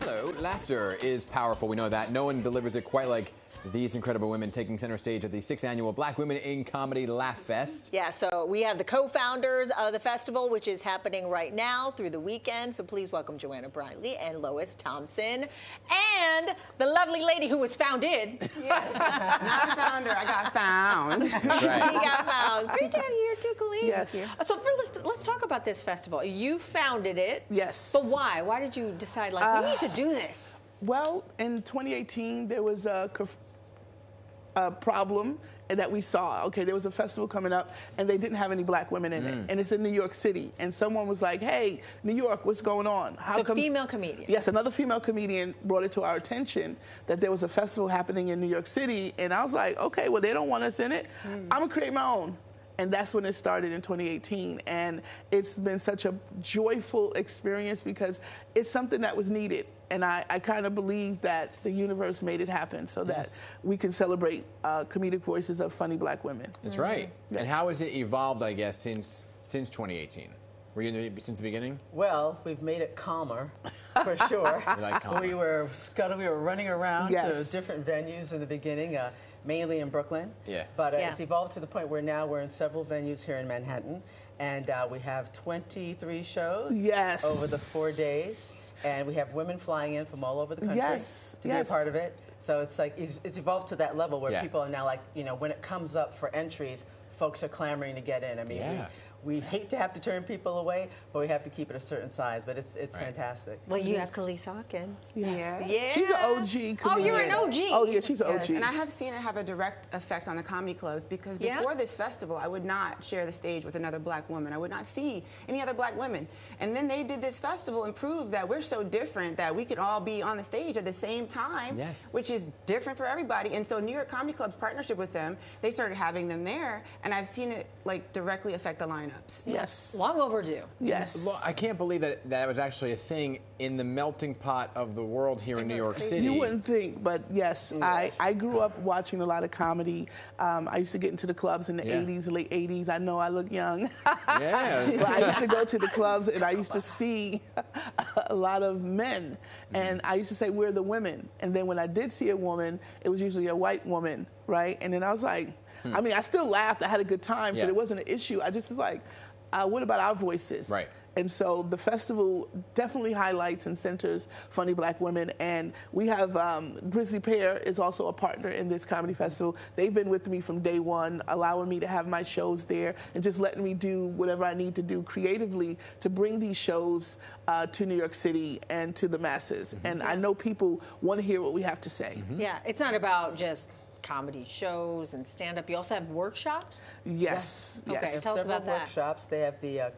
Hello. Laughter is powerful. We know that. No one delivers it quite like these incredible women taking center stage at the 6th annual Black Women in Comedy Laff Fest. Yeah, so we have the co-founders of the festival, which is happening right now through the weekend. So please welcome Joanna, Briley, and Lois, Thompson, and the lovely lady who was founded. Yes, not a founder, I got found. That's right. She got found. Great to have you here too, Calise. Yes. So let's talk about this festival. You founded it. Yes. But why? Why did you decide, like, we need to do this? Well, in 2018, there was a problem that we saw. Okay, there was a festival coming up and they didn't have any black women in it, and it's in New York City, and someone was like, hey, New York, what's going on? How come female comedian? Yes, another female comedian brought it to our attention that there was a festival happening in New York City, and I was like, okay, well, they don't want us in it. I'm gonna create my own. And that's when it started in 2018. And it's been such a joyful experience because it's something that was needed. And I kind of believe that the universe made it happen so that we can celebrate comedic voices of funny black women. That's right. Yes. And how has it evolved, I guess, since 2018? Were you in since the beginning? Well, we've made it calmer, for sure. Like calmer. We were running around to different venues in the beginning. Mainly in Brooklyn, but it's evolved to the point where now we're in several venues here in Manhattan, and we have 23 shows over the 4 days, and we have women flying in from all over the country to be a part of it. So it's like it's evolved to that level where people are now like, you know, when it comes up for entries, folks are clamoring to get in. I mean, we hate to have to turn people away, but we have to keep it a certain size. But it's fantastic. Well, you have Calise Hawkins. Yeah. She's an OG comedian. Oh, you're an OG. Oh, yeah, she's an OG. And I have seen it have a direct effect on the comedy clubs because before this festival, I would not share the stage with another black woman. I would not see any other black women. And then they did this festival and proved that we're so different that we could all be on the stage at the same time, which is different for everybody. And so New York Comedy Club's partnership with them, they started having them there, and I've seen it like directly affect the lineups. Yes. Long overdue. Yes. Well, I can't believe that was actually a thing in the melting pot of the world here in New York City. You wouldn't think, but yes, I grew up watching a lot of comedy. I used to get into the clubs in the 80s, late 80s. I know I look young. But I used to go to the clubs and I used to see a lot of men. And I used to say, we're the women. And then when I did see a woman, it was usually a white woman, right? And then I was like, I mean, I still laughed. I had a good time, so it wasn't an issue. I just was like, what about our voices? Right. And so the festival definitely highlights and centers funny black women. And we have Grizzly Pear is also a partner in this comedy festival. They've been with me from day one, allowing me to have my shows there and just letting me do whatever I need to do creatively to bring these shows to New York City and to the masses. And I know people want to hear what we have to say. Yeah, it's not about just comedy shows and stand-up. You also have workshops? Yes. Okay, tell us about that. Workshops. They have the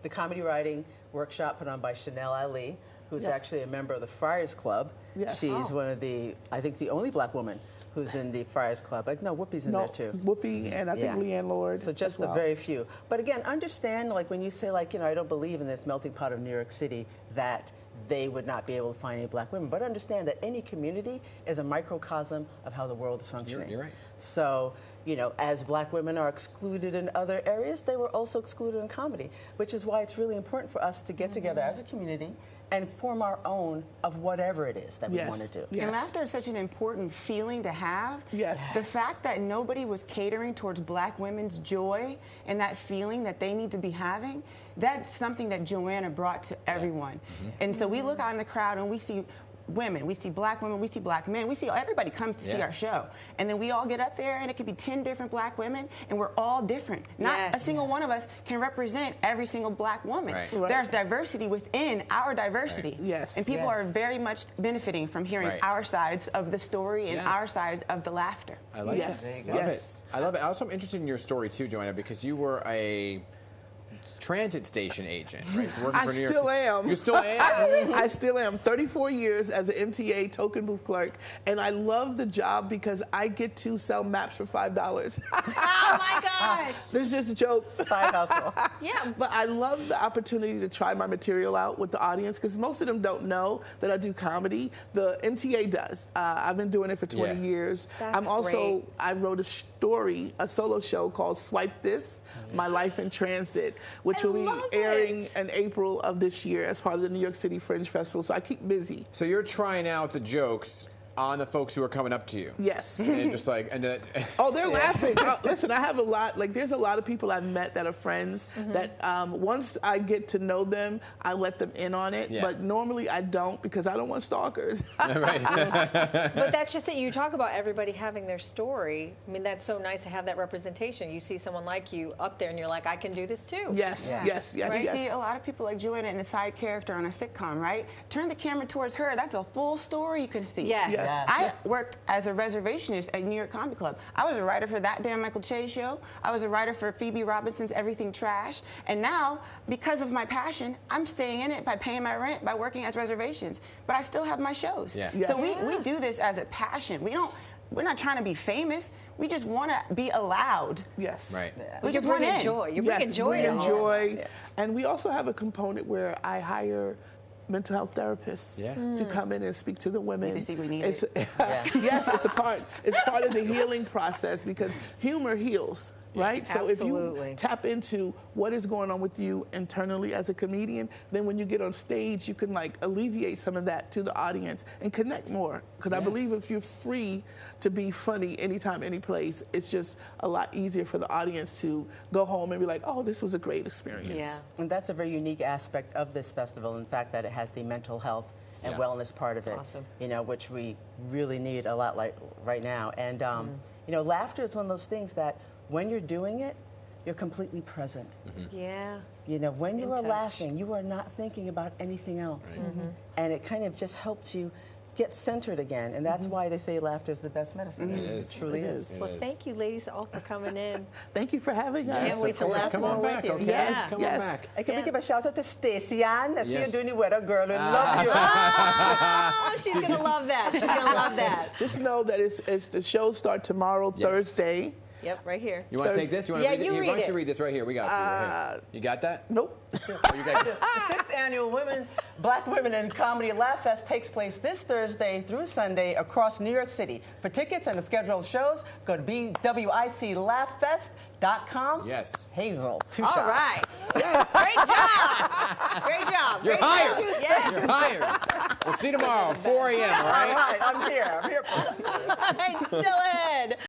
comedy writing workshop put on by Chanel Ali, who's actually a member of the Friars Club. She's one of I think the only black woman who's in the Friars Club. Like, no, Whoopi's in there too. Whoopi and I think Leanne Lord. So just the very few. But again, understand, like when you say, like, you know, I don't believe in this melting pot of New York City, that they would not be able to find any black women. But understand that any community is a microcosm of how the world is functioning. You're right. So, you know, as black women are excluded in other areas, they were also excluded in comedy, which is why it's really important for us to get together as a community and form our own of whatever it is that we want to do. And laughter is such an important feeling to have. The fact that nobody was catering towards black women's joy and that feeling that they need to be having, that's something that Joanna brought to everyone. And so we look out in the crowd and we see women, we see black women, we see black men, we see everybody comes to see our show. And then we all get up there and it could be 10 different black women and we're all different. Not a single one of us can represent every single black woman. There's diversity within our diversity. And people are very much benefiting from hearing our sides of the story and our sides of the laughter. I like that. Love it. I love it. Also, I'm interested in your story too, Joanna, because you were a transit station agent, right? I still am. You still am? I still am. 34 years as an MTA token booth clerk, and I love the job because I get to sell maps for $5. Oh my gosh! There's just jokes. Side hustle. But I love the opportunity to try my material out with the audience because most of them don't know that I do comedy. The MTA does. I've been doing it for 20 years. That's I wrote a story, a solo show called Swipe This, My Life in Transit. which will be airing in April of this year as part of the New York City Fringe Festival. So I keep busy. So you're trying out the jokes on the folks who are coming up to you. Yes. And just like, oh, they're laughing. Listen, I have a lot, like there's a lot of people I've met that are friends that once I get to know them, I let them in on it. Yeah. But normally I don't because I don't want stalkers. Right. But that's just it. You talk about everybody having their story. I mean, that's so nice to have that representation. You see someone like you up there and you're like, I can do this too. Yes, yes, yes, right? yes. See a lot of people like Joanna in the side character on a sitcom, right? Turn the camera towards her. That's a full story you can see. Yes. Yes. I worked as a reservationist at New York Comedy Club. I was a writer for That Damn Michael Che show. I was a writer for Phoebe Robinson's Everything Trash. And now, because of my passion, I'm staying in it by paying my rent, by working as reservations. But I still have my shows. Yeah. Yes. So we do this as a passion. We're not trying to be famous. We just want to be allowed. Yes. Right. We just bring joy. You're bringing joy. Bringing joy. Yeah. And we also have a component where I hire mental health therapists to come in and speak to the women. We need it. Yes, it's part of the healing process because humor heals. Right? So if you tap into what is going on with you internally as a comedian, then when you get on stage, you can like alleviate some of that to the audience and connect more. Because I believe if you're free to be funny anytime, any place, it's just a lot easier for the audience to go home and be like, oh, this was a great experience. Yeah. And that's a very unique aspect of this festival, in fact, that it has the mental health and wellness part of it, you know, which we really need a lot like right now. And, you know, laughter is one of those things that when you're doing it, you're completely present. Yeah. You know, when you are laughing, you are not thinking about anything else. Right. And it kind of just helps you get centered again. And that's why they say laughter is the best medicine. It is. It truly is. Well, thank you, ladies, all for coming in. Thank you for having us. Can't wait to laugh more with you. Okay? Yes, Come on back. And can we give a shout out to Stacey Ann? I see you doing the weather, girl. We love you. Oh, she's going to love that. She's going to love that. Just know that it's the shows start tomorrow, Thursday. Yep, right here. You want to take this? You want to read it? You read Why don't you read this right here? We got it. Right here. You got that? Nope. Oh, you got it. The 6th annual Black Women in Comedy Laff Fest takes place this Thursday through Sunday across New York City. For tickets and the scheduled shows, go to bwiclaughfest.com. Yes. Hazel, 2 All shots. right. Great job. Great job. You're hired. Yes. You're hired. We'll see you tomorrow, 4 a.m., all right? All right, I'm here. I'm here for you. All right, still in.